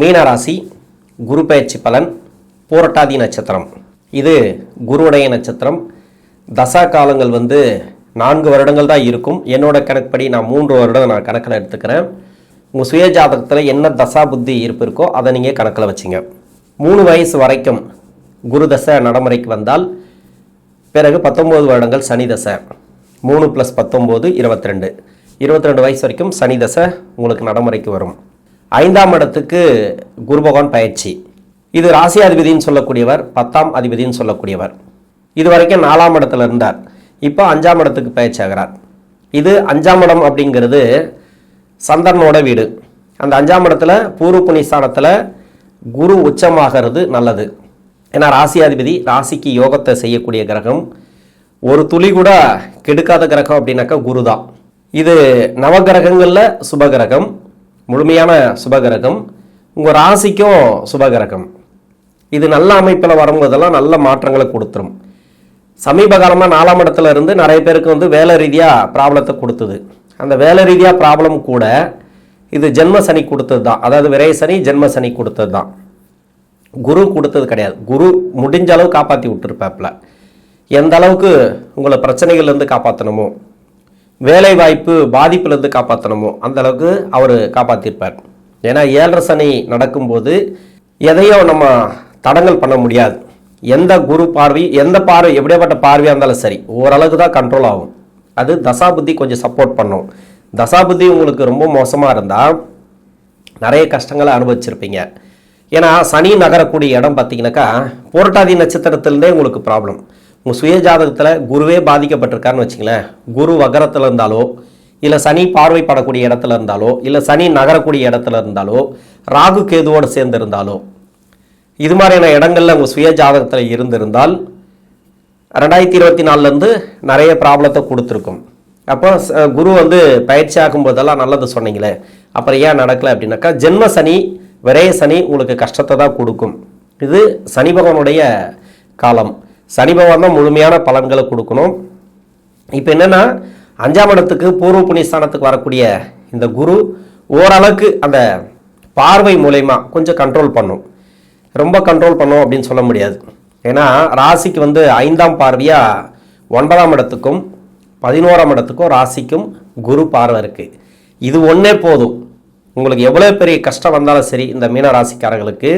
மீனராசி குரு பயிற்சி பலன் பூரட்டாதி நட்சத்திரம். இது குருவுடைய நட்சத்திரம். தசா காலங்கள் 4 வருடங்கள் தான் இருக்கும். என்னோட கணக்குப்படி நான் 3 வருடம் நான் கணக்கில் எடுத்துக்கிறேன். உங்கள் சுய ஜாதகத்தில் என்ன தசா புத்தி இருப்பு இருக்கோ அதை நீங்கள் கணக்கில் வச்சுங்க. 3 வயசு வரைக்கும் குரு தசை நடைமுறைக்கு வந்தால் பிறகு 19 வருடங்கள் சனி தசை. 3 + 19 22. 22 வயசு வரைக்கும் சனி தசை உங்களுக்கு நடைமுறைக்கு வரும். 5ஆம் இடத்துக்கு குரு பகவான் பயிற்சி. இது ராசி அதிபதினு சொல்லக்கூடியவர், 10ஆம் அதிபதினு சொல்லக்கூடியவர். இது வரைக்கும் 4ஆம் இடத்துல இருந்தார். இப்போ 5ஆம் இடத்துக்கு பயிற்சி ஆகிறார். இது 5ஆம் இடம் அப்படிங்கிறது சந்திரனோட வீடு. அந்த 5ஆம் இடத்துல பூர்வ புண்ணியஸ்தானத்தில் குரு உச்சமாகிறது நல்லது. ஏன்னா ராசி அதிபதி ராசிக்கு யோகத்தை செய்யக்கூடிய கிரகம். ஒரு துளி கூட கெடுக்காத கிரகம் அப்படின்னாக்கா குரு தான். இது நவகிரகங்களில் சுபகிரகம், முழுமையான சுபகிரகம். உங்கள் ராசிக்கும் சுபகிரகம். இது நல்ல அமைப்பில் வரும்போதெல்லாம் நல்ல மாற்றங்களை கொடுத்துரும். சமீப காலமாக 4ஆம் இடத்துல இருந்து நிறைய பேருக்கு வேலை ரீதியாக ப்ராப்ளத்தை கொடுத்தது. அந்த வேலை ரீதியாக ப்ராப்ளம் கூட இது ஜென்ம சனி கொடுத்தது தான். அதாவது விரை சனி ஜென்ம சனி கொடுத்தது தான், குரு கொடுத்தது கிடையாது. குரு முடிஞ்ச அளவு காப்பாற்றி விட்டுருப்பாப்புல. எந்த அளவுக்கு உங்களை பிரச்சனைகள்லேருந்து காப்பாற்றணுமோ, வேலை வாய்ப்பு பாதிப்புலேருந்து காப்பாற்றணுமோ அந்த அளவுக்கு அவர் காப்பாற்றிருப்பார். ஏன்னா 7.5 சனி நடக்கும்போது எதையும் நம்ம தடங்கல் பண்ண முடியாது. எந்த குரு பார்வை, எந்த பார்வை, எப்படியாப்பட்ட பார்வையாக இருந்தாலும் சரி, ஓரளவுக்கு தான் கண்ட்ரோல் ஆகும். அது தசாபுத்தி கொஞ்சம் சப்போர்ட் பண்ணும். தசாபுத்தி உங்களுக்கு ரொம்ப மோசமாக இருந்தால் நிறைய கஷ்டங்களை அனுபவிச்சிருப்பீங்க. ஏன்னா சனி நகரக்கூடிய இடம் பார்த்தீங்கன்னாக்கா புரட்டாதி நட்சத்திரத்திலேருந்தே உங்களுக்கு ப்ராப்ளம். உங்கள் சுய ஜாதகத்தில் குருவே பாதிக்கப்பட்டிருக்காருன்னு வச்சுங்களேன். குரு வகரத்தில் இருந்தாலோ, இல்லை சனி பார்வைப்படக்கூடிய இடத்துல இருந்தாலோ, இல்லை சனி நகரக்கூடிய இடத்துல இருந்தாலோ, ராகு கேதுவோடு சேர்ந்து இருந்தாலோ, இது மாதிரியான இடங்களில் உங்கள் சுய ஜாதகத்தில் இருந்திருந்தால் 2024 நிறைய ப்ராப்ளத்தை கொடுத்துருக்கும். அப்போ குரு பயிற்சி ஆகும்போதெல்லாம் நல்லது சொன்னீங்களே, அப்புறம் ஏன் நடக்கலை அப்படின்னாக்கா ஜென்ம சனி விரைய சனி உங்களுக்கு கஷ்டத்தை தான் கொடுக்கும். இது சனி பகவானுடைய காலம். சனி பகவான் தான் முழுமையான பலன்களை கொடுக்கணும். இப்போ என்னென்னா 5ஆம் இடத்துக்கு பூர்வ புண்ணியஸ்தானத்துக்கு வரக்கூடிய இந்த குரு ஓரளவுக்கு அந்த பார்வை மூலயமா கொஞ்சம் கண்ட்ரோல் பண்ணும். ரொம்ப கண்ட்ரோல் பண்ணும் அப்படின்னு சொல்ல முடியாது. ஏன்னா ராசிக்கு 5ஆம் பார்வையாக 9ஆம் இடத்துக்கும் 11ஆம் இடத்துக்கும் ராசிக்கும் குரு பார்வை இருக்குது. இது ஒன்றே போதும். உங்களுக்கு எவ்வளோ பெரிய கஷ்டம் வந்தாலும் சரி, இந்த மீன ராசிக்காரர்களுக்கு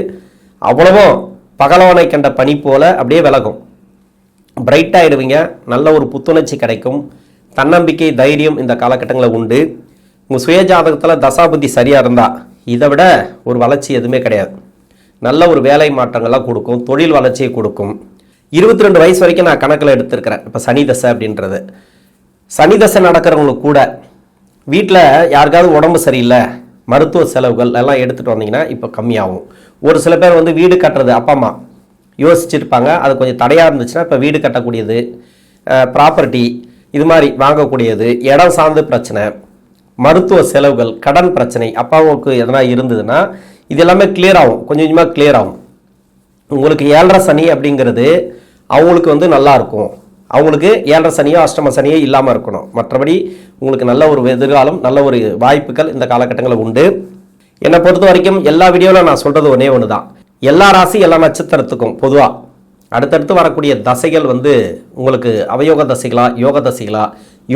அவ்வளவும் பகலவனை கண்ட பனி போல அப்படியே விலகும். பிரைட்டாகிடுவீங்க. நல்ல ஒரு புத்துணர்ச்சி கிடைக்கும். தன்னம்பிக்கை, தைரியம் இந்த காலகட்டங்களில் உண்டு. உங்கள் சுய ஜாதகத்தில் தசாபுத்தி சரியாக இருந்தால் இதை விட ஒரு வளர்ச்சி எதுவுமே கிடையாது. நல்ல ஒரு வேலை மாற்றங்கள்லாம் கொடுக்கும், தொழில் வளர்ச்சியை கொடுக்கும். 22 வயசு வரைக்கும் நான் கணக்கில் எடுத்திருக்கிறேன். இப்போ சனி தசை அப்படின்றது, சனி தசை நடக்கிறவங்களுக்கு கூட வீட்டில் யாருக்காவது உடம்பு சரியில்லை, மருத்துவ செலவுகள் எல்லாம் எடுத்துகிட்டு வந்தீங்கன்னா இப்போ கம்மியாகும். ஒரு சில பேர் வீடு கட்டுறது அப்பா அம்மா யோசிச்சுருப்பாங்க, அது கொஞ்சம் தடையாக இருந்துச்சுன்னா இப்போ வீடு கட்டக்கூடியது, ப்ராப்பர்ட்டி இது மாதிரி வாங்கக்கூடியது, இடம் சார்ந்த பிரச்சனை, மருத்துவ செலவுகள், கடன் பிரச்சனை அப்பாவுக்கு எதனா இருந்ததுன்னா இது எல்லாமே கிளியர் ஆகும். கொஞ்சம் கொஞ்சமாக கிளியர் ஆகும். உங்களுக்கு 7.5 சனி அப்படிங்கிறது அவங்களுக்கு நல்லா இருக்கும். அவங்களுக்கு 7.5 சனியோ அஷ்டம சனியோ இல்லாமல் இருக்கணும். மற்றபடி உங்களுக்கு நல்ல ஒரு எதிர்காலம், நல்ல ஒரு வாய்ப்புகள் இந்த காலகட்டங்களில் உண்டு. என்னை பொறுத்த வரைக்கும் எல்லா வீடியோவில் நான் சொல்கிறது ஒன்று தான். எல்லா ராசி எல்லா நட்சத்திரத்துக்கும் பொதுவாக அடுத்தடுத்து வரக்கூடிய தசைகள் உங்களுக்கு அவயோக தசைகளா, யோக தசைகளா,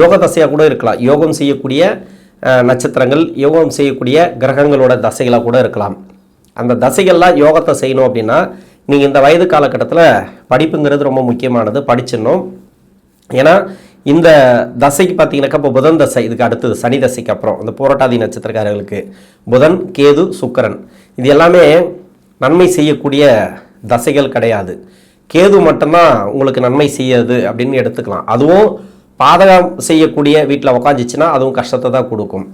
யோக தசையாக கூட இருக்கலாம். யோகம் செய்யக்கூடிய நட்சத்திரங்கள், யோகம் செய்யக்கூடிய கிரகங்களோட தசைகளாக கூட இருக்கலாம். அந்த தசைகள்லாம் யோகத்தை செய்யணும் அப்படின்னா நீங்கள் இந்த வயது காலகட்டத்தில் படிப்புங்கிறது ரொம்ப முக்கியமானது, படிச்சிடணும். ஏன்னா இந்த தசைக்கு பார்த்தீங்கன்னாக்கா இப்போ புதன் தசை, இதுக்கு அடுத்தது சனி தசைக்கு அப்புறம் இந்த புரட்டாதி நட்சத்திரக்காரர்களுக்கு புதன், கேது, சுக்கிரன் இது எல்லாமே நன்மை செய்யக்கூடிய தசைகள் கிடையாது. கேது மட்டும்தான் உங்களுக்கு நன்மை செய்யாது அப்படின்னு எடுத்துக்கலாம். அதுவும் பாதகம் செய்யக்கூடிய வீட்டில் உக்காந்துச்சுன்னா அதுவும் கஷ்டத்தை தான் கொடுக்கும்.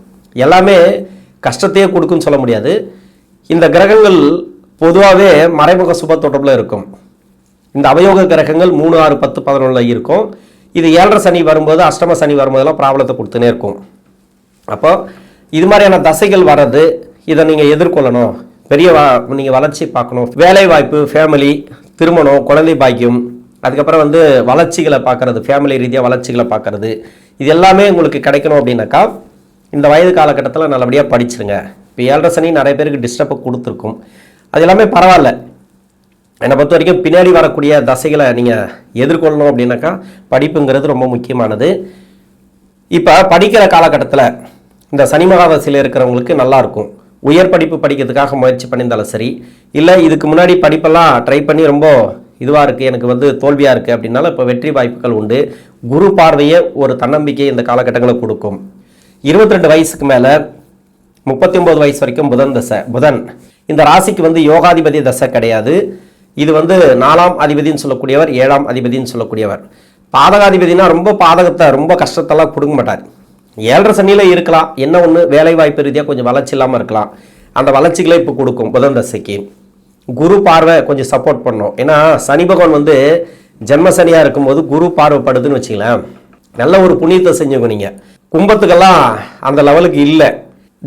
எல்லாமே கஷ்டத்தையே கொடுக்குன்னு சொல்ல முடியாது. இந்த கிரகங்கள் பொதுவாகவே மறைமுக சுப தொடர்பில் இருக்கும். இந்த அவயோக கிரகங்கள் 3, 6, 10, 11 இருக்கும். இது 7.5 சனி வரும்போது, அஷ்டம சனி வரும்போதெல்லாம் ப்ராப்ளத்தை கொடுத்துனே இருக்கும். அப்போ இது மாதிரியான தசைகள் வர்றது, இதை நீங்கள் எதிர்கொள்ளணும். பெரிய நீங்கள் வளர்ச்சி பார்க்கணும். வேலை வாய்ப்பு, ஃபேமிலி, திருமணம், குழந்தை பாக்கியம், அதுக்கப்புறம் வளர்ச்சிகளை பார்க்கறது, ஃபேமிலி ரீதியாக வளர்ச்சிகளை பார்க்கறது, இது எல்லாமே உங்களுக்கு கிடைக்கணும் அப்படின்னாக்கா இந்த வயது காலகட்டத்தில் நல்லபடியாக படிச்சிருங்க. இப்போ 7.5 சனி நிறைய பேருக்கு டிஸ்டர்பை கொடுத்துருக்கும். அது எல்லாமே பரவாயில்ல. என்னை பொறுத்த வரைக்கும் பின்னாடி வரக்கூடிய தசைகளை நீங்கள் எதிர்கொள்ளணும் அப்படின்னாக்கா படிப்புங்கிறது ரொம்ப முக்கியமானது. இப்போ படிக்கிற காலகட்டத்தில் இந்த சனி மகாதசையில் இருக்கிறவங்களுக்கு நல்லாயிருக்கும். உயர் படிப்பு படிக்கிறதுக்காக முயற்சி பண்ணியிருந்தாலும் சரி, இல்லை இதுக்கு முன்னாடி படிப்பெல்லாம் ட்ரை பண்ணி ரொம்ப இதுவாக இருக்குது, எனக்கு தோல்வியாக இருக்குது அப்படின்னாலும் இப்போ வெற்றி வாய்ப்புகள் உண்டு. குரு பார்வையே ஒரு தன்னம்பிக்கை இந்த காலகட்டங்களில் கொடுக்கும். 22 வயசுக்கு மேலே 39 வயசு வரைக்கும் புதன் தசை. புதன் இந்த ராசிக்கு யோகாதிபதி தசை கிடையாது. இது 4ஆம் அதிபதினு சொல்லக்கூடியவர், 7ஆம் அதிபதினு சொல்லக்கூடியவர். பாதகாதிபதினா ரொம்ப பாதகத்தை ரொம்ப கஷ்டத்தெல்லாம் கொடுக்க மாட்டார். 7.5 சனியில் இருக்கலாம், என்ன ஒன்று வேலை வாய்ப்பு ரீதியாக கொஞ்சம் வளர்ச்சி இல்லாமல் இருக்கலாம். அந்த வளர்ச்சிகளை இப்போ கொடுக்கும் புதன் தசைக்கு. குரு பார்வை கொஞ்சம் சப்போர்ட் பண்ணும். ஏன்னா சனி பகவான் ஜென்ம சனியாக இருக்கும்போது குரு பார்வைப்படுதுன்னு வச்சுங்களேன், நல்ல ஒரு புண்ணியத்தை செஞ்சுங்க. நீங்கள் கும்பத்துக்கெல்லாம் அந்த லெவலுக்கு இல்லை.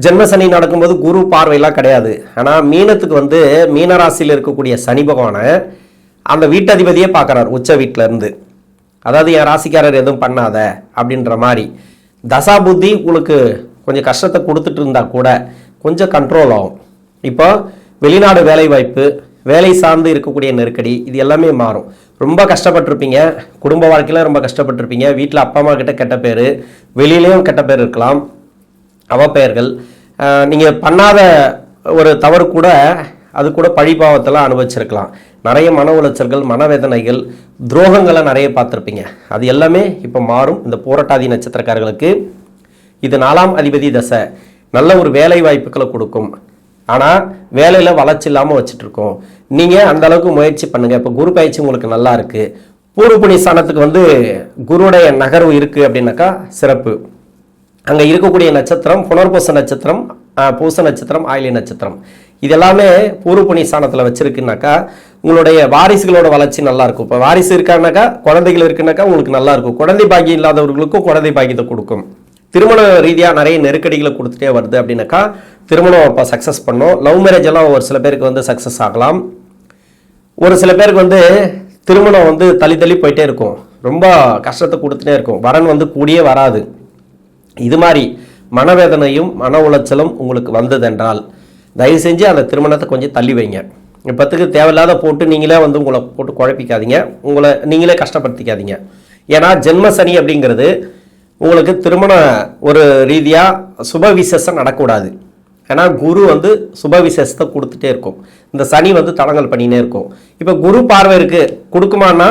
ஜென்ம சனி நடக்கும்போது குரு பார்வையெல்லாம் கிடையாது. ஆனால் மீனத்துக்கு மீனராசியில் இருக்கக்கூடிய சனி பகவானை அந்த வீட்டதிபதியே பார்க்குறார் உச்ச வீட்டில் இருந்து. அதாவது என் ராசிக்காரர் எதுவும் பண்ணாத அப்படின்ற மாதிரி. தசா புத்தி உங்களுக்கு கொஞ்சம் கஷ்டத்தை கொடுத்துட்டு இருந்தால் கூட கொஞ்சம் கண்ட்ரோல் ஆகும். இப்போ வெளிநாடு வேலை வாய்ப்பு, வேலை சார்ந்து இருக்கக்கூடிய நெருக்கடி, இது எல்லாமே மாறும். ரொம்ப கஷ்டப்பட்டிருப்பீங்க, குடும்ப வாழ்க்கையில் ரொம்ப கஷ்டப்பட்டிருப்பீங்க, வீட்டில் அப்பா அம்மா கிட்ட கெட்ட பேர், வெளியிலையும் கெட்ட பேர் இருக்கலாம், அவப்பெயர்கள், நீங்கள் பண்ணாத ஒரு தவறு கூட அது கூட பழிபாவத்தெல்லாம் அனுபவிச்சிருக்கலாம். நிறைய மன உளைச்சல்கள், மனவேதனைகள், துரோகங்களை நிறைய பார்த்துருப்பீங்க. அது எல்லாமே இப்போ மாறும். இந்த பூரட்டாதி நட்சத்திரக்காரர்களுக்கு இது 4ஆம் அதிபதி தசை. நல்ல ஒரு வேலை வாய்ப்புகளை கொடுக்கும். ஆனால் வேலையில் வளர்ச்சி இல்லாமல் வச்சுட்ருக்கோம். நீங்கள் அந்த அளவுக்கு முயற்சி பண்ணுங்கள். இப்போ குரு பயிற்சி உங்களுக்கு நல்லா இருக்குது. பூர்வ புண்ணிய ஸ்தானத்துக்கு குருவுடைய நகர்வு இருக்குது அப்படின்னாக்கா சிறப்பு. அங்கே இருக்கக்கூடிய நட்சத்திரம் புனர்பூச நட்சத்திரம், பூச நட்சத்திரம், ஆயிலி நட்சத்திரம், இது எல்லாமே பூர்வ புண்ணிய ஸ்தானத்தில் வச்சிருக்குனாக்கா உங்களுடைய வாரிசுகளோட வளர்ச்சி நல்லா இருக்கும். இப்போ வாரிசு இருக்கானாக்கா, குழந்தைகள் இருக்குனாக்கா உங்களுக்கு நல்லா இருக்கும். குழந்தை பாக்கியம் இல்லாதவர்களுக்கும் குழந்தை பாக்கியத்தை கொடுக்கும். திருமண ரீதியாக நிறைய நெருக்கடிகளை கொடுத்துட்டே வருது அப்படின்னாக்கா திருமணம் இப்போ சக்ஸஸ் பண்ணும். லவ் மேரேஜ் எல்லாம் ஒரு சில பேருக்கு சக்ஸஸ் ஆகலாம். ஒரு சில பேருக்கு திருமணம் தள்ளி தள்ளி போயிட்டே இருக்கும், ரொம்ப கஷ்டத்தை கொடுத்துட்டே இருக்கும், வரன் கூடியே வராது. இது மாதிரி மனவேதனையும் மன உளைச்சலும் உங்களுக்கு வந்ததென்றால் தயவு செஞ்சு அந்த திருமணத்தை கொஞ்சம் தள்ளி வைங்க. இப்போத்துக்கு தேவையில்லாத போட்டு நீங்களே உங்களை போட்டு குழப்பிக்காதீங்க, உங்களை நீங்களே கஷ்டப்படுத்திக்காதீங்க. ஏன்னா ஜென்ம சனி அப்படிங்கிறது உங்களுக்கு திருமண ஒரு ரீதியாக சுப விசேஷம் நடக்கூடாது. ஏன்னா குரு சுப விசேஷத்தை கொடுத்துட்டே இருக்கும், இந்த சனி தடங்கல் பண்ணினே இருக்கும். இப்போ குரு பார்வை இருக்குது, கொடுக்குமான்னா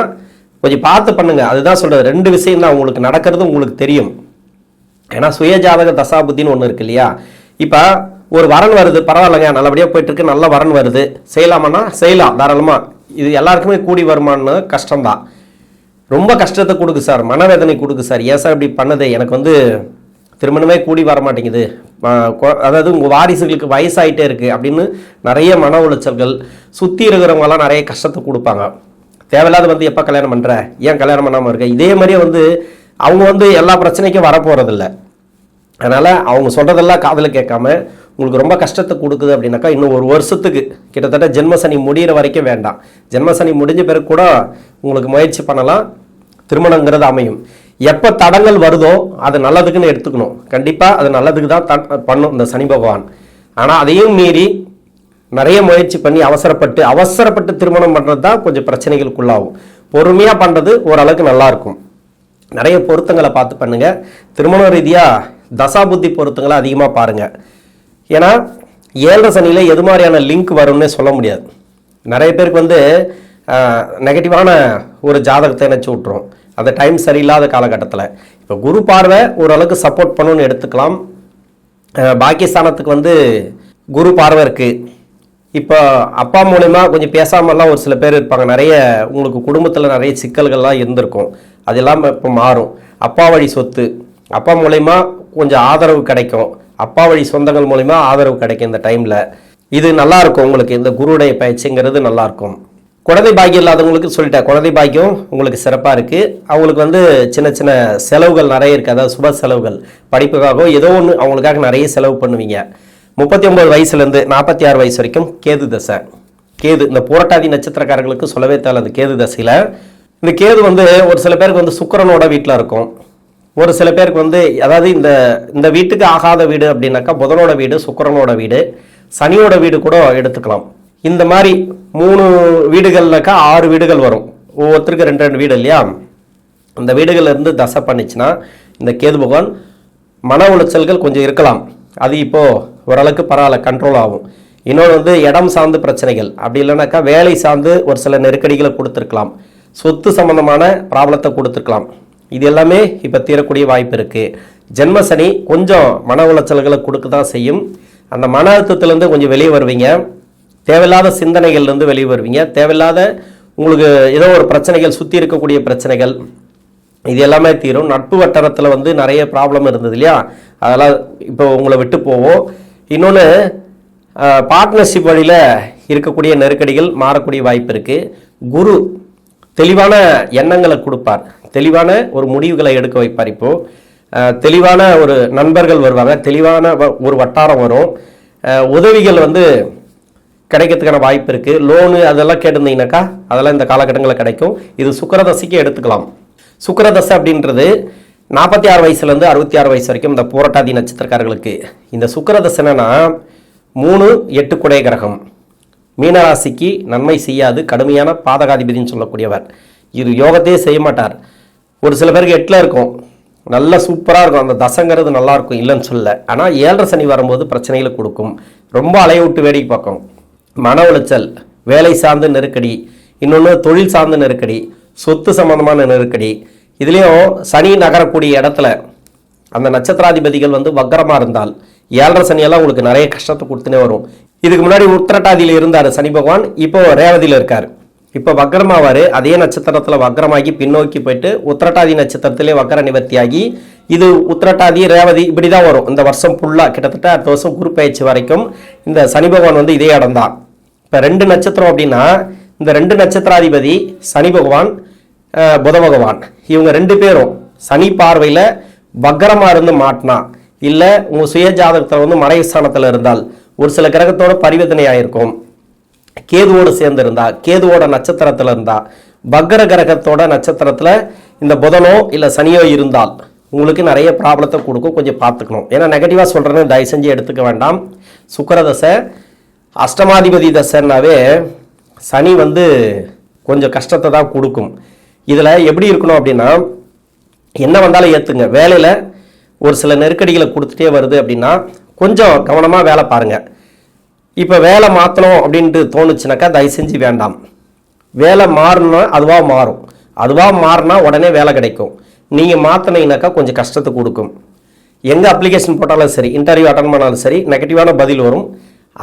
கொஞ்சம் பார்த்து பண்ணுங்க. அதுதான் சொல்கிறது. 2 விஷயம் தான் உங்களுக்கு நடக்கிறது உங்களுக்கு தெரியும். ஏன்னா சுயஜாதக தசாபுத்தின்னு ஒன்று இருக்கு இல்லையா. இப்போ ஒரு வரன் வருது, பரவாயில்லைங்க, நல்லபடியாக போயிட்டுருக்கு, நல்ல வரன் வருது, செய்யலாமான்னா செய்யலாம் தாராளமாக. இது எல்லாருக்குமே கூடி வருமானு கஷ்டம்தான், ரொம்ப கஷ்டத்தை கொடுக்கு சார், மனவேதனை கொடுக்கு சார். ஏன் சார் இப்படி பண்ணது, எனக்கு திருமணமே கூடி வர மாட்டேங்குது, அதாவது உங்கள் வாரிசுகளுக்கு வயசாகிட்டே இருக்குது அப்படின்னு நிறைய மன உளைச்சல்கள், சுற்றி இருக்கிறவங்கலாம் நிறைய கஷ்டத்தை கொடுப்பாங்க. தேவையில்லாத எப்போ கல்யாணம் பண்ணுற, ஏன் கல்யாணம் பண்ணாமல் இருக்க, இதே மாதிரியே அவங்க எல்லா பிரச்சனைக்கும் வரப்போகிறதில்ல. அதனால் அவங்க சொல்கிறதெல்லாம் காதில் கேட்காம உங்களுக்கு ரொம்ப கஷ்டத்தை கொடுக்குது அப்படின்னாக்கா இன்னும் ஒரு வருஷத்துக்கு கிட்டத்தட்ட ஜென்மசனி முடிகிற வரைக்கும் வேண்டாம். ஜென்மசனி முடிஞ்ச பிறகு கூட உங்களுக்கு முயற்சி பண்ணலாம், திருமணங்கிறது அமையும். எப்போ தடங்கள் வருதோ அது நல்லதுக்குன்னு எடுத்துக்கணும். கண்டிப்பாக அது நல்லதுக்கு தான் பண்ணும் இந்த சனி பகவான். ஆனால் அதையும் மீறி நிறைய முயற்சி பண்ணி அவசரப்பட்டு திருமணம் பண்ணுறது தான் கொஞ்சம் பிரச்சனைகளுக்குள்ளாகும். பொறுமையாக பண்ணுறது ஓரளவுக்கு நல்லாயிருக்கும். நிறைய பொருத்தங்களை பார்த்து பண்ணுங்க. திருமண ரீதியாக தசாபுத்தி பொருத்தங்களை அதிகமாக பாருங்கள். ஏன்னா 7.5 சனியில் எது மாதிரியான லிங்க் வரும்னே சொல்ல முடியாது. நிறைய பேருக்கு நெகட்டிவான ஒரு ஜாதகத்தை நினச்சி விட்ரும் அந்த டைம் சரியில்லாத காலகட்டத்தில். இப்போ குரு பார்வை ஓரளவுக்கு சப்போர்ட் பண்ணணும்னு எடுத்துக்கலாம். பாக்கியஸ்தானத்துக்கு குரு பார்வை இருக்குது. இப்போ அப்பா மூலமா கொஞ்சம் பேசாமல்லாம் ஒரு சில பேர் இருப்பாங்க. நிறைய உங்களுக்கு குடும்பத்தில் நிறைய சிக்கல்கள்லாம் இருந்திருக்கும், அதெல்லாம் இப்போ மாறும். அப்பா வழி சொத்து, அப்பா மூலயமா கொஞ்சம் ஆதரவு கிடைக்கும், அப்பா வழி சொந்தங்கள் மூலமா ஆதரவு கிடைக்கும். இந்த டைமில் இது நல்லாயிருக்கும். உங்களுக்கு இந்த குருவுடைய பயிற்சிங்கிறது நல்லாயிருக்கும். குழந்தை பாக்கியம் இல்லாதவங்களுக்கு சொல்லிட்டேன், குழந்தை பாக்கியம் உங்களுக்கு சிறப்பாக இருக்குது. அவங்களுக்கு சின்ன சின்ன செலவுகள் நிறைய இருக்குது, அதாவது சுப செலவுகள், படிப்புக்காக ஏதோ ஒன்று அவங்களுக்காக நிறைய செலவு பண்ணுவீங்க. 39 வயசுலேருந்து 46 வயசு வரைக்கும் கேது தசை. கேது இந்த பூரட்டாதி நட்சத்திரக்காரர்களுக்கு சொல்லவே தேவை. அந்த கேது தசையில் இந்த கேது ஒரு சில பேருக்கு சுக்கிரனோட வீட்டில் இருக்கும், ஒரு சில பேருக்கு வந்து அதாவது இந்த இந்த வீட்டுக்கு ஆகாத வீடு அப்படின்னாக்கா புதனோட வீடு, சுக்கிரனோட வீடு, சனியோட வீடு கூட எடுத்துக்கலாம். இந்த மாதிரி 3 வீடுகள்னாக்கா 6 வீடுகள் வரும். ஒவ்வொருத்தருக்கு 2 வீடு இல்லையா? அந்த வீடுகள்ல இருந்து தசை பண்ணிச்சுன்னா இந்த கேது பகவான் மன உளைச்சல்கள் கொஞ்சம் இருக்கலாம். அது இப்போ ஓரளவுக்கு பரவாயில்ல, கண்ட்ரோல் ஆகும். இன்னொன்று வந்து இடம் சார்ந்து பிரச்சனைகள், அப்படி இல்லைனாக்கா வேலை சார்ந்து ஒரு சில நெருக்கடிகளை கொடுத்துருக்கலாம், சொத்து சம்பந்தமான ப்ராப்ளத்தை கொடுத்துருக்கலாம். இது எல்லாமே இப்போ தீரக்கூடிய வாய்ப்பு இருக்குது. ஜென்ம சனி கொஞ்சம் மன உளைச்சல்களை கொடுக்க தான் செய்யும். அந்த மன அழுத்தத்திலேருந்து கொஞ்சம் வெளியே வருவீங்க, தேவையில்லாத சிந்தனைகள்லேருந்து வெளியே வருவீங்க, தேவையில்லாத உங்களுக்கு ஏதோ ஒரு பிரச்சனைகள், சுற்றி இருக்கக்கூடிய பிரச்சனைகள், இது எல்லாமே தீரும். நட்பு வட்டாரத்தில் வந்து நிறைய ப்ராப்ளம் இருந்தது இல்லையா, அதெல்லாம் இப்போ உங்களை விட்டு போவோம். இன்னொன்று பார்ட்னர்ஷிப் வழியில் இருக்கக்கூடிய நெருக்கடிகள் மாறக்கூடிய வாய்ப்பு இருக்குது. குரு தெளிவான எண்ணங்களை கொடுப்பார், தெளிவான ஒரு முடிவுகளை எடுக்க வைப்பார். இப்போது தெளிவான ஒரு நண்பர்கள் வருவாங்க, தெளிவான ஒரு வட்டாரம் வரும், உதவிகள் வந்து கிடைக்கிறதுக்கான வாய்ப்பு இருக்குது. லோனு அதெல்லாம் கேட்டிருந்தீங்கன்னாக்கா அதெல்லாம் இந்த காலகட்டங்களில் கிடைக்கும். இது சுக்கிரதசைக்கு எடுத்துக்கலாம். சுக்கிரதசை அப்படின்றது 46 வயசுலேருந்து 66 வயசு வரைக்கும் இந்த பூரட்டாதி நட்சத்திரக்காரர்களுக்கு. இந்த சுக்கிரதசைனா 3, 8 குடை கிரகம், மீனராசிக்கு நன்மை செய்யாது, கடுமையான பாதகாதிபதினு சொல்லக்கூடியவர். இது யோகத்தையே செய்ய மாட்டார். ஒரு சில பேருக்கு 8ல் இருக்கும், நல்லா சூப்பராக இருக்கும், அந்த தசைங்கிறது நல்லா இருக்கும், இல்லைன்னு சொல்ல. ஆனால் 7.5 சனி வரும்போது பிரச்சனைகளை கொடுக்கும், ரொம்ப அலைய விட்டு வேடிக்கை பார்க்கும். மன உளைச்சல், வேலை சார்ந்த நெருக்கடி, இன்னொன்று தொழில் சார்ந்த நெருக்கடி, சொத்து சம்பந்தமான நெருக்கடி. இதுலேயும் சனி நகரக்கூடிய இடத்துல அந்த நட்சத்திராதிபதிகள் வந்து வக்கரமாக இருந்தால் 7.5 சனியெல்லாம் உங்களுக்கு நிறைய கஷ்டத்தை கொடுத்துனே வரும். இதுக்கு முன்னாடி உத்திரட்டாதியில் இருந்தார் சனி பகவான், இப்போ ரேவதியில் இருக்கார். இப்போ வக்கரமாவார், அதே நட்சத்திரத்தில் வக்கரமாகி பின்னோக்கி போயிட்டு உத்திரட்டாதி நட்சத்திரத்திலே வக்கர நிவர்த்தியாகி இது உத்திரட்டாதி ரேவதி இப்படி தான் வரும் இந்த வருஷம் ஃபுல்லாக. கிட்டத்தட்ட அடுத்த வருஷம் குரு பயிற்சி வரைக்கும் இந்த சனி பகவான் வந்து இதே இடம் தான். இப்போ 2 நட்சத்திரம் அப்படின்னா இந்த 2 நட்சத்திராதிபதி சனி பகவான், புத பகவான், இவங்க 2 பேரும் சனி பார்வையில் வக்கரமாக இருந்து மாட்டினா, இல்லை உங்கள் சுய ஜாதகத்தில் வந்து மறைஸ்தானத்தில் இருந்தால், ஒரு சில கிரகத்தோட பரிவர்த்தனை ஆகிருக்கும், கேதுவோடு சேர்ந்து இருந்தா, கேதுவோட நட்சத்திரத்தில் இருந்தா, வக்கர கிரகத்தோட நட்சத்திரத்தில் இந்த புதனோ இல்லை சனியோ இருந்தால் உங்களுக்கு நிறைய ப்ராப்ளத்தை கொடுக்கும். கொஞ்சம் பார்த்துக்கணும். ஏன்னா நெகட்டிவாக சொல்கிறேன்னு தயவு செஞ்சு எடுத்துக்க வேண்டாம். சுக்கிரதசை அஷ்டமாதிபதி தசைன்னாவே சனி வந்து கொஞ்சம் கஷ்டத்தை தான் கொடுக்கும். இதில் எப்படி இருக்கணும் அப்படின்னா, என்ன வந்தாலும் ஏற்றுங்க. வேலையில் ஒரு சில நெருக்கடிகளை கொடுத்துட்டே வருது அப்படின்னா கொஞ்சம் கவனமாக வேலை பாருங்கள். இப்போ வேலை மாற்றணும் அப்படின்ட்டு தோணுச்சுனாக்கா தயவு செஞ்சு வேண்டாம். வேலை மாறணும்னா அதுவாக மாறும், அதுவாக மாறினா உடனே வேலை கிடைக்கும். நீங்கள் மாற்றினீங்கனாக்கா கொஞ்சம் கஷ்டத்தை கொடுக்கும். எங்கே அப்ளிகேஷன் போட்டாலும் சரி, இன்டர்வியூ அட்டன் பண்ணாலும் சரி, நெகட்டிவான பதில் வரும்.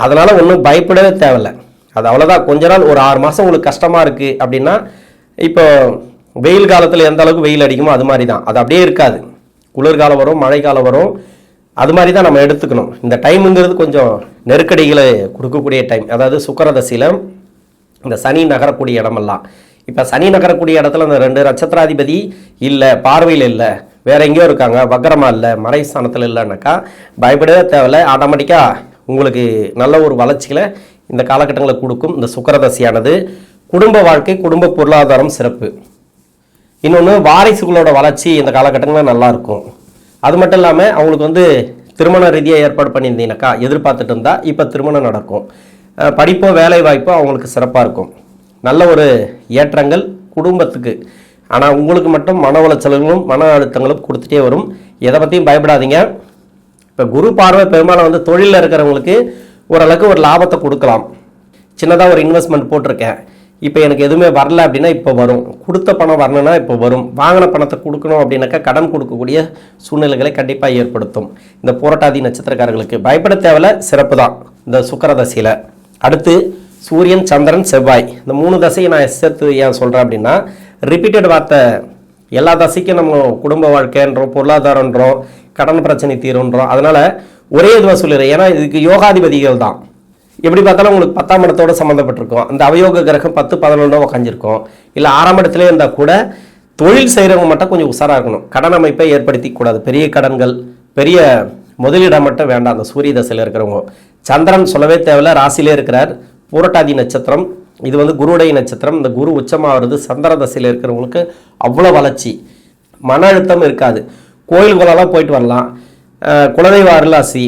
அதனால் ஒன்றும் பயப்படவே தேவையில்லை. அது அவ்வளோதான். கொஞ்ச நாள் ஒரு 6 மாதம் உங்களுக்கு கஷ்டமாக இருக்குது அப்படின்னா, இப்போ வெயில் காலத்தில் எந்த அளவுக்கு வெயில் அடிக்குமோ அது மாதிரி தான், அது அப்படியே இருக்காது. குளிர்காலம் வரும், மழை காலம் வரும், அது மாதிரி தான் நம்ம எடுத்துக்கணும். இந்த டைமுங்கிறது கொஞ்சம் நெருக்கடிகளை கொடுக்கக்கூடிய டைம். அதாவது சுக்கிரதசையில் இந்த சனி நகரக்கூடிய இடமெல்லாம், இப்போ சனி நகரக்கூடிய இடத்துல அந்த 2 நட்சத்திராதிபதி இல்லை, பார்வையில் இல்லை, வேற எங்கேயோ இருக்காங்க, வக்கரமாக இல்லை, மறைஸ்தானத்தில் இல்லைன்னாக்கா பயப்படவே தேவையில்லை. ஆட்டோமேட்டிக்காக உங்களுக்கு நல்ல ஒரு வளர்ச்சிகளை இந்த காலகட்டங்களை கொடுக்கும். இந்த சுக்கிரதசையானது குடும்ப வாழ்க்கை, குடும்ப பொருளாதாரம் சிறப்பு. இன்னொன்று வாரிசுகளோட வளர்ச்சி இந்த காலகட்டங்களில் நல்லா இருக்கும். அது மட்டும் இல்லாமல் அவங்களுக்கு வந்து திருமண ரீதியாக ஏற்பாடு பண்ணியிருந்தீங்கன்னாக்கா எதிர்பார்த்துட்டு இருந்தால் இப்போ திருமணம் நடக்கும். படிப்போ வேலை வாய்ப்போ அவங்களுக்கு சிறப்பாக இருக்கும். நல்ல ஒரு ஏற்றங்கள் குடும்பத்துக்கு. ஆனால் உங்களுக்கு மட்டும் மன உளைச்சல்களும் மன அழுத்தங்களும் கொடுத்துட்டே வரும். எதை பற்றியும் பயப்படாதீங்க. இப்போ குரு பார்வை பெரும்பாலும் வந்து தொழிலில் இருக்கிறவங்களுக்கு ஓரளவுக்கு ஒரு லாபத்தை கொடுக்கலாம். சின்னதாக ஒரு இன்வெஸ்ட்மெண்ட் போட்டிருக்கேன், இப்போ எனக்கு எதுவுமே வரல அப்படின்னா இப்போ வரும். கொடுத்த பணம் வரணும்னா இப்போ வரும். வாங்கின பணத்தை கொடுக்கணும் அப்படின்னாக்கா கடன் கொடுக்கக்கூடிய சூழ்நிலைகளை கண்டிப்பாக ஏற்படுத்தும். இந்த பூரட்டாதி நட்சத்திரக்காரர்களுக்கு பயப்பட தேவையில்ல, சிறப்பு தான் இந்த சுக்கிரதசையில். அடுத்து சூரியன், சந்திரன், செவ்வாய், இந்த 3 தசையை நான் சேர்த்து ஏன் சொல்கிறேன் அப்படின்னா, ரிப்பீட்டட் வார்த்தை. எல்லா தசைக்கும் நம்ம குடும்ப வாழ்க்கைன்றோம், பொருளாதாரன்றோம், கடன் பிரச்சனை தீருன்றோம். அதனால் ஒரே இதுவாக சொல்லிடுறேன். ஏன்னா இதுக்கு யோகாதிபதிகள் தான். எப்படி பார்த்தாலும் உங்களுக்கு 10ஆம் இடத்தோட சம்மந்தப்பட்டிருக்கும். அந்த அவயோக கிரகம் 10, 11 உட்காந்துருக்கும். இல்லை 6ஆம் இடத்துல இருந்தால் கூட தொழில் செய்கிறவங்க மட்டும் கொஞ்சம் உஷாராக இருக்கணும். கடன் அமைப்பை ஏற்படுத்தி கூடாது. பெரிய கடன்கள், பெரிய முதலீடம் மட்டும் வேண்டாம். அந்த சூரிய தசையில் இருக்கிறவங்க. சந்திரன் சொல்லவே தேவையில்ல, ராசியிலே இருக்கிறார். பூரட்டாதி நட்சத்திரம், இது வந்து குருடைய நட்சத்திரம். இந்த குரு உச்சமாக வருது. சந்திர தசையில் இருக்கிறவங்களுக்கு அவ்வளோ வளர்ச்சி, மன அழுத்தம் இருக்காது. கோயிலுக்குள்ளெல்லாம் போயிட்டு வரலாம். குலதெய்வ அருளாசி.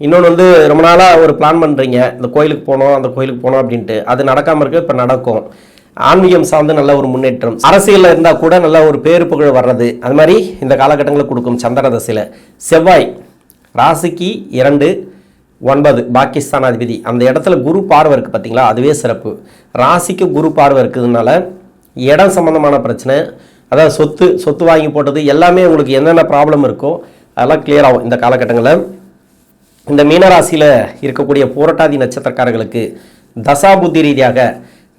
இன்னொன்று வந்து ரொம்ப நாளாக ஒரு பிளான் பண்ணுறீங்க, இந்த கோயிலுக்கு போகணும் அந்த கோயிலுக்கு போகணும் அப்படின்ட்டு, அது நடக்காமல் இருக்கு, இப்போ நடக்கும். ஆன்மீகம் சார்ந்து நல்ல ஒரு முன்னேற்றம், அரசியலில் இருந்தால் கூட நல்ல ஒரு பேரு புகழ் வர்றது, அது மாதிரி இந்த காலகட்டங்களில் கொடுக்கும் சந்திர தசையில். செவ்வாய் ராசிக்கு 2, 9 பாகிஸ்தானாதிபதி, அந்த இடத்துல குரு பார்வை இருக்குது பார்த்தீங்களா, அதுவே சிறப்பு. ராசிக்கு குரு பார்வை இருக்கிறதுனால இடம் சம்பந்தமான பிரச்சனை, அதாவது சொத்து வாங்கி போட்டது எல்லாமே உங்களுக்கு என்னென்ன ப்ராப்ளம் இருக்கோ அதெல்லாம் கிளியர் ஆகும் இந்த காலகட்டங்களில். இந்த மீனராசியில் இருக்கக்கூடிய பூரட்டாதி நட்சத்திரக்காரர்களுக்கு தசாபுத்தி ரீதியாக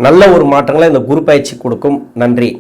நல்ல ஒரு மாற்றங்களை இந்த குரு பயிற்சி கொடுக்கும். நன்றி.